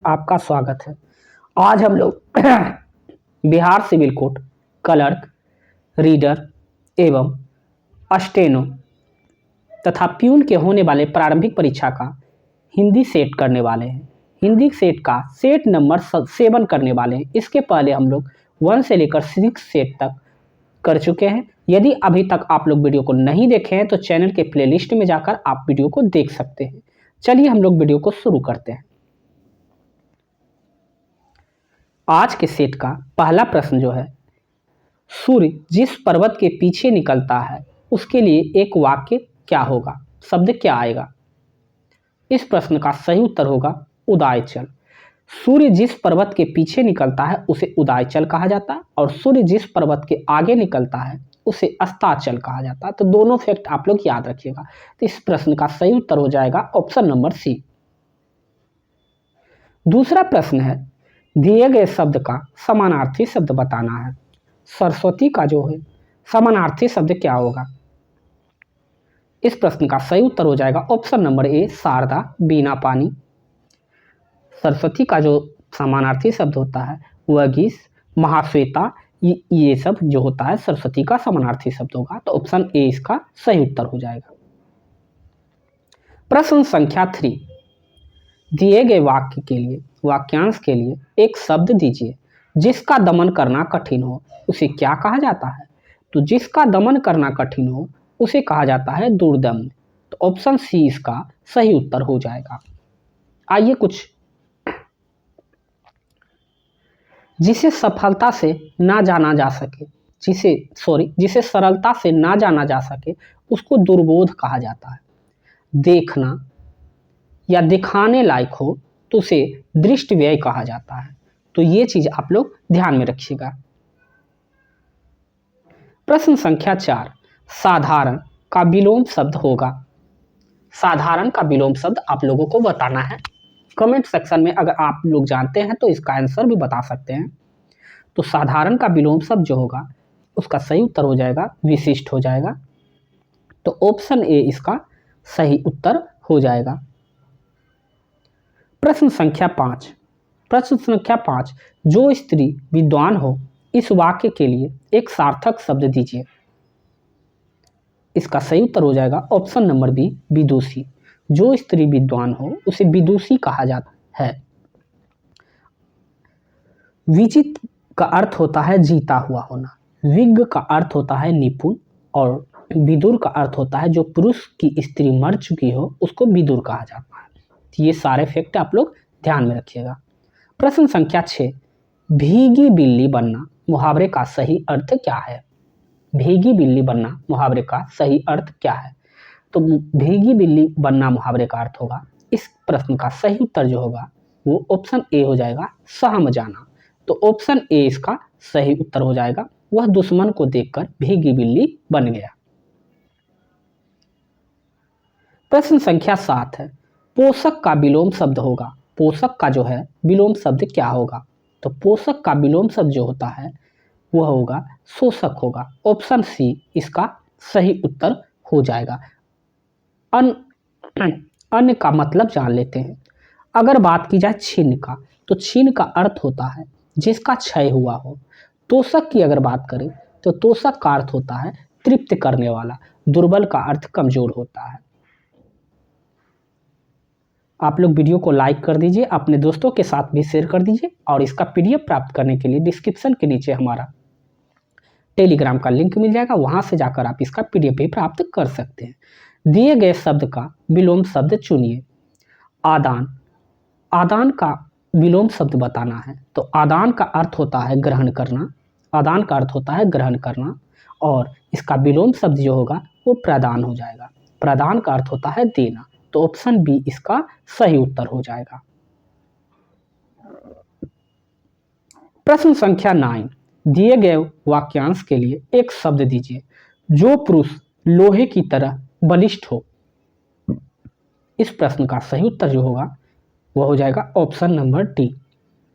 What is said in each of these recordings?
आपका स्वागत है। आज हम लोग Bihar civil code clerk, reader एवं स्टेनो तथा प्यून के होने वाले प्रारंभिक परीक्षा का हिंदी सेट करने वाले हैं। हिंदी सेट का सेट नंबर 7 करने वाले हैं। इसके पहले हम लोग 1 से लेकर 6 सेट तक कर चुके हैं। यदि अभी तक आप लोग वीडियो को नहीं देखे हैं तो चैनल के प्लेलिस्ट में जाकर आप वीडियो को देख सकते हैं। चलिए हम लोग वीडियो को शुरू करते हैं। आज के सेट का पहला प्रश्न जो है, सूर्य जिस पर्वत के पीछे निकलता है उसके लिए एक वाक्य क्या होगा, शब्द क्या आएगा। इस प्रश्न का सही उत्तर होगा उदयाचल। सूर्य जिस पर्वत के पीछे निकलता है उसे उदयाचल कहा जाता है और सूर्य जिस पर्वत के आगे निकलता है उसे अस्ताचल कहा जाता है। तो दोनों फैक्ट आप लोग याद रखिएगा। तो इस प्रश्न का सही उत्तर हो जाएगा ऑप्शन नंबर सी। दूसरा प्रश्न है, दिए गए शब्द का समानार्थी शब्द बताना है। सरस्वती का जो है समानार्थी शब्द क्या होगा। इस प्रश्न का सही उत्तर हो जाएगा ऑप्शन नंबर ए, शारदा, बीना पानी। सरस्वती का जो समानार्थी शब्द होता है वर्गीस, महाश्वेता, ये सब जो होता है सरस्वती का समानार्थी शब्द होगा। तो ऑप्शन ए इसका सही उत्तर हो जाएगा। प्रश्न संख्या 3, दिए गए वाक्य के लिए वाक्यांश के लिए एक शब्द दीजिए जिसका दमन करना कठिन हो। उसे क्या कहा जाता है। तो जिसका दमन करना कठिन हो उसे कहा जाता है दुर्दम्य। तो ऑप्शन सी इसका सही उत्तर हो जाएगा। आइए कुछ, जिसे सफलता से ना जाना जा सके, जिसे सरलता से ना जाना जा सके उसको दुर्बोध कहा जाता है। देखना या दिखाने लायक हो तो उसे दृष्टि व्यय कहा जाता है। तो ये चीज आप लोग ध्यान में रखिएगा। प्रश्न संख्या 4, साधारण का विलोम शब्द होगा। साधारण का विलोम शब्द आप लोगों को बताना है। कमेंट सेक्शन में अगर आप लोग जानते हैं तो इसका आंसर भी बता सकते हैं। तो साधारण का विलोम शब्द जो होगा उसका सही उत्तर हो जाएगा विशिष्ट हो जाएगा। तो ऑप्शन ए इसका सही उत्तर हो जाएगा। प्रश्न संख्या 5, जो स्त्री विद्वान हो इस वाक्य के लिए एक सार्थक शब्द दीजिए। इसका सही उत्तर हो जाएगा ऑप्शन नंबर बी, विदुषी। जो स्त्री विद्वान हो उसे विदुषी कहा जाता है। विजित का अर्थ होता है जीता हुआ होना, विज्ञ का अर्थ होता है निपुण और विदुर का अर्थ होता है जो पुरुष की स्त्री मर चुकी हो उसको विदुर कहा जाता है। ये सारे फैक्ट आप लोग ध्यान में रखिएगा। प्रश्न संख्या 6, भीगी बिल्ली बनना मुहावरे का सही अर्थ क्या है। भीगी बिल्ली बनना मुहावरे का सही अर्थ क्या है। तो भीगी बिल्ली बनना मुहावरे का अर्थ होगा, इस प्रश्न का सही उत्तर जो होगा वो ऑप्शन ए हो जाएगा, सहम जाना। तो ऑप्शन ए इसका सही उत्तर हो जाएगा। वह दुश्मन को देखकर भीगी बिल्ली बन गया। प्रश्न संख्या 7 है, पोषक का विलोम शब्द होगा। पोषक का जो है विलोम शब्द क्या होगा। तो पोषक का विलोम शब्द जो होता है वह होगा शोषक होगा। ऑप्शन सी इसका सही उत्तर हो जाएगा। अन्य का मतलब जान लेते हैं। अगर बात की जाए छिन्न का, तो छिन्न का अर्थ होता है जिसका क्षय हुआ हो। तोषक की अगर बात करें तो तोषक का अर्थ होता है तृप्त करने वाला। दुर्बल का अर्थ कमजोर होता है। आप लोग वीडियो को लाइक कर दीजिए, अपने दोस्तों के साथ भी शेयर कर दीजिए और इसका पीडीएफ प्राप्त करने के लिए डिस्क्रिप्शन के नीचे हमारा टेलीग्राम का लिंक मिल जाएगा, वहां से जाकर आप इसका पीडीएफ भी प्राप्त कर सकते हैं। दिए गए शब्द का विलोम शब्द चुनिए। आदान, आदान का विलोम शब्द बताना है। तो आदान का अर्थ होता है ग्रहण करना, आदान का अर्थ होता है ग्रहण करना और इसका विलोम शब्द जो होगा वो प्रदान हो जाएगा। प्रदान का अर्थ होता है देना। तो ऑप्शन बी इसका सही उत्तर हो जाएगा। प्रश्न संख्या 9, दिए गए वाक्यांश के लिए एक शब्द दीजिए जो पुरुष लोहे की तरह बलिष्ठ हो। इस प्रश्न का सही उत्तर जो होगा वह हो जाएगा ऑप्शन नंबर डी,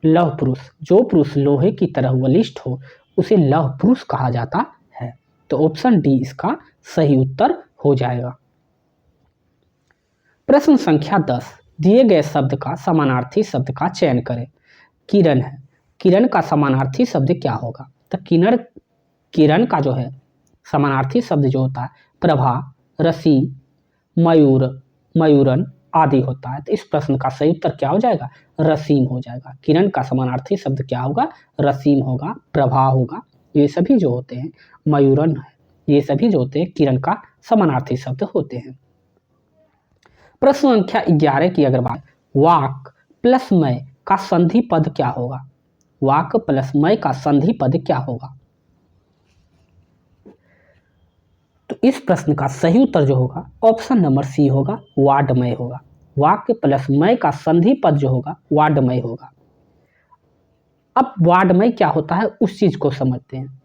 लौह पुरुष। जो पुरुष लोहे की तरह बलिष्ठ हो उसे लौह पुरुष कहा जाता है। तो ऑप्शन डी इसका सही उत्तर हो जाएगा। प्रश्न संख्या 10, दिए गए शब्द का समानार्थी शब्द का चयन करें। किरण है, किरण का समानार्थी शब्द क्या होगा? तो किरण का जो है समानार्थी शब्द जो होता है प्रभा, रसी, मयूर, मयूरन आदि होता है। तो इस प्रश्न का सही उत्तर क्या हो जाएगा? रसीम हो जाएगा। किरण का समानार्थी शब्द क्या होगा? रसीम होगा, प्रभा होगा। ये सभी जो होते हैं, मयूरन है, ये सभी जो होते हैं किरण का समानार्थी शब्द होते हैं। प्रश्न संख्या 11 की अगर बात, वाक प्लस मय का संधि पद क्या होगा? वाक प्लस मय का संधि पद क्या होगा? तो इस प्रश्न का सही उत्तर जो होगा ऑप्शन नंबर सी होगा, वाडमय होगा। वाक्य प्लस मय का संधि पद जो होगा वाडमय होगा। अब वाडमय क्या होता है उस चीज को समझते हैं।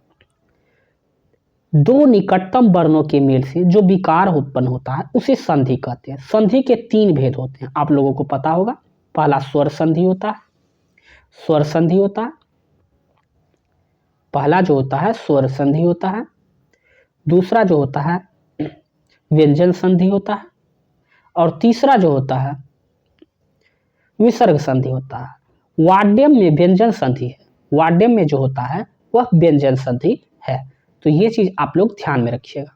दो निकटतम वर्णों के मेल से जो विकार उत्पन्न होता है उसे संधि कहते हैं। संधि के 3 भेद होते हैं, आप लोगों को पता होगा। पहला स्वर संधि होता है, स्वर संधि होता है, पहला जो होता है स्वर संधि होता है। दूसरा जो होता है व्यंजन संधि होता है, और तीसरा जो होता है विसर्ग संधि होता है। वाड्यम में व्यंजन संधि है, वाड्यम में जो होता है वह व्यंजन संधि है। तो ये चीज आप लोग ध्यान में रखिएगा,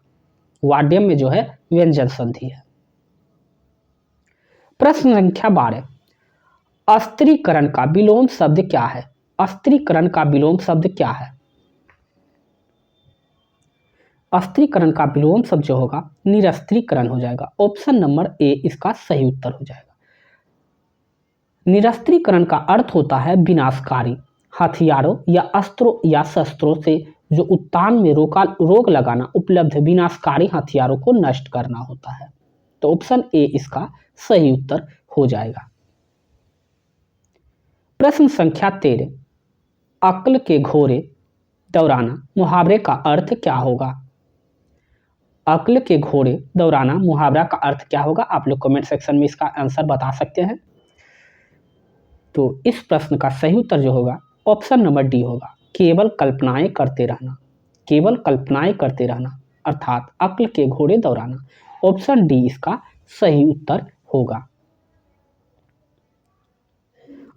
वाड्यम में जो है व्यंजन संधि है। प्रश्न संख्या 12, अस्त्रीकरण का विलोम शब्द क्या है? अस्त्रीकरण का विलोम शब्द क्या है? अस्त्रीकरण का विलोम शब्द जो होगा निरस्त्रीकरण हो जाएगा। ऑप्शन नंबर ए इसका सही उत्तर हो जाएगा। निरस्त्रीकरण का अर्थ होता है विनाशकारी हथियारों या अस्त्रों या शस्त्रों से जो उत्तान में रोक लगाना, उपलब्ध विनाशकारी हथियारों को नष्ट करना होता है। तो ऑप्शन ए इसका सही उत्तर हो जाएगा। प्रश्न संख्या 13, अक्ल के घोड़े दौड़ाना मुहावरे का अर्थ क्या होगा? अक्ल के घोड़े दौड़ाना मुहावरा का अर्थ क्या होगा? आप लोग कमेंट सेक्शन में इसका आंसर बता सकते हैं। तो इस प्रश्न का सही उत्तर जो होगा ऑप्शन नंबर डी होगा, केवल कल्पनाएं करते रहना। केवल कल्पनाएं करते रहना अर्थात अक्ल के घोड़े दौड़ाना। ऑप्शन डी इसका सही उत्तर होगा।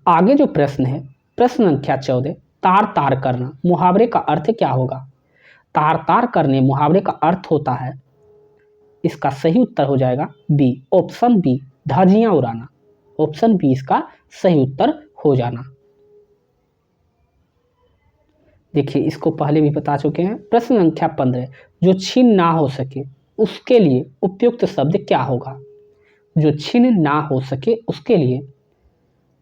आगे जो प्रश्न है प्रश्न संख्या 14, तार तार करना मुहावरे का अर्थ क्या होगा? तार तार करने मुहावरे का अर्थ होता है, इसका सही उत्तर हो जाएगा बी, ऑप्शन बी, धज्जियां उड़ाना। ऑप्शन बी इसका सही उत्तर हो जाना। देखिए इसको पहले भी बता चुके हैं। प्रश्न संख्या 15, जो छीन ना हो सके उसके लिए उपयुक्त शब्द क्या होगा? जो छीन ना हो सके उसके लिए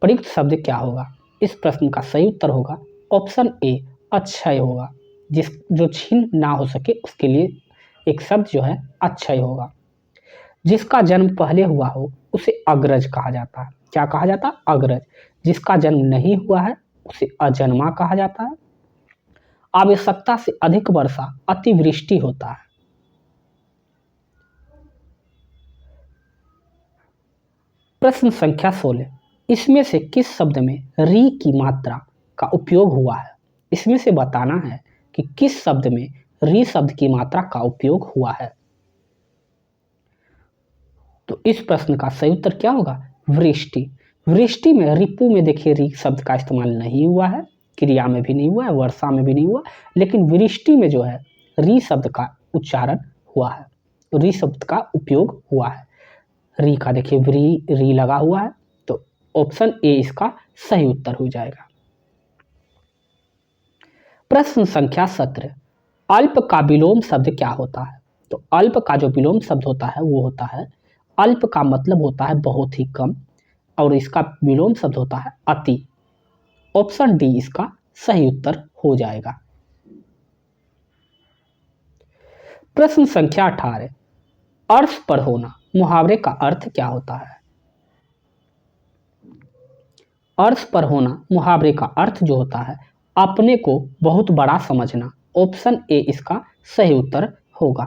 प्रयुक्त शब्द क्या होगा? इस प्रश्न का सही उत्तर होगा ऑप्शन ए, अक्षय होगा। जो छीन ना हो सके उसके लिए एक शब्द जो है अक्षय होगा। जिसका जन्म पहले हुआ हो उसे अग्रज कहा जाता है। क्या कहा जाता है? अग्रज। जिसका जन्म नहीं हुआ है उसे अजन्मा कहा जाता है। आवश्यकता से अधिक वर्षा अतिवृष्टि होता है। प्रश्न संख्या 16, इसमें से किस शब्द में री की मात्रा का उपयोग हुआ है? इसमें से बताना है कि किस शब्द में री शब्द की मात्रा का उपयोग हुआ है। तो इस प्रश्न का सही उत्तर क्या होगा? वृष्टि। वृष्टि में रिपु में देखिए री शब्द का इस्तेमाल नहीं हुआ है, क्रिया में भी नहीं हुआ है, वर्षा में भी नहीं हुआ, लेकिन वृष्टि में जो है री शब्द का उच्चारण हुआ है, री शब्द का उपयोग हुआ है। री का देखिए री लगा हुआ है। तो ऑप्शन ए इसका सही उत्तर हो जाएगा। प्रश्न संख्या 17, अल्प का विलोम शब्द क्या होता है? तो अल्प का जो विलोम शब्द होता है वो होता है, अल्प का मतलब होता है बहुत ही कम, और इसका विलोम शब्द होता है अति। ऑप्शन डी इसका सही उत्तर हो जाएगा। प्रश्न संख्या 18, अर्श पर होना मुहावरे का अर्थ क्या होता है? अर्श पर होना मुहावरे का अर्थ जो होता है अपने को बहुत बड़ा समझना। ऑप्शन ए इसका सही उत्तर होगा।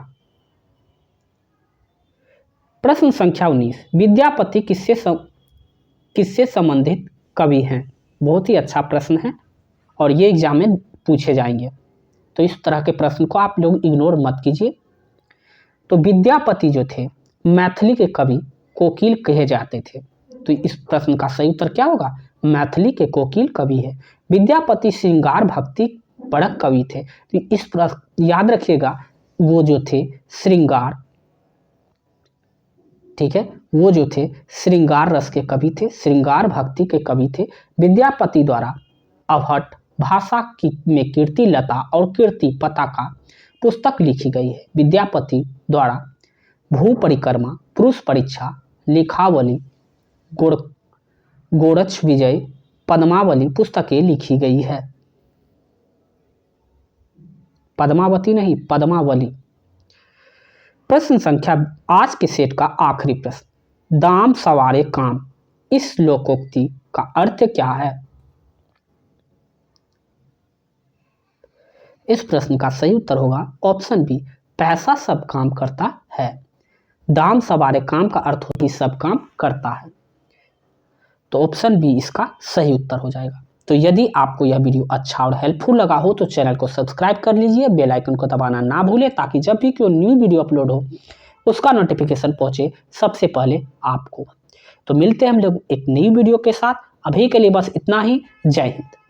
प्रश्न संख्या 19, विद्यापति किससे संबंधित कवि हैं? बहुत ही अच्छा प्रश्न है और ये एग्जाम में पूछे जाएंगे, तो इस तरह के प्रश्न को आप लोग इग्नोर मत कीजिए। तो विद्यापति जो थे मैथिली के कवि कोकिल कहे जाते थे। तो इस प्रश्न का सही उत्तर क्या होगा? मैथिली के कोकिल कवि है। विद्यापति श्रृंगार भक्ति परक कवि थे। तो इस प्रश्न याद रखिएगा, वो जो थे श्रृंगार, ठीक है, वो जो थे श्रृंगार रस के कवि थे, श्रृंगार भक्ति के कवि थे। विद्यापति द्वारा अवहट भाषा की में कीर्ति लता और कीर्ति पताका पुस्तक लिखी गई है। विद्यापति द्वारा भू परिक्रमा, पुरुष परीक्षा, लेखावली, गोरक्ष विजय, पद्मावली पुस्तकें लिखी गई है। पद्मावती नहीं, पद्मावली। प्रश्न संख्या आज के सेट का आखिरी प्रश्न, दाम सवारे काम, इस लोकोक्ति का अर्थ क्या है? इस प्रश्न का सही उत्तर होगा ऑप्शन बी, पैसा सब काम करता है। दाम सवारे काम का अर्थ होती सब काम करता है, तो ऑप्शन बी इसका सही उत्तर हो जाएगा। तो यदि आपको यह वीडियो अच्छा और हेल्पफुल लगा हो तो चैनल को सब्सक्राइब कर लीजिए, बेल आइकन को दबाना ना भूलें, ताकि जब भी कोई न्यू वीडियो अपलोड हो उसका नोटिफिकेशन पहुंचे सबसे पहले आपको। तो मिलते हैं हम लोग एक नई वीडियो के साथ। अभी के लिए बस इतना ही। जय हिंद।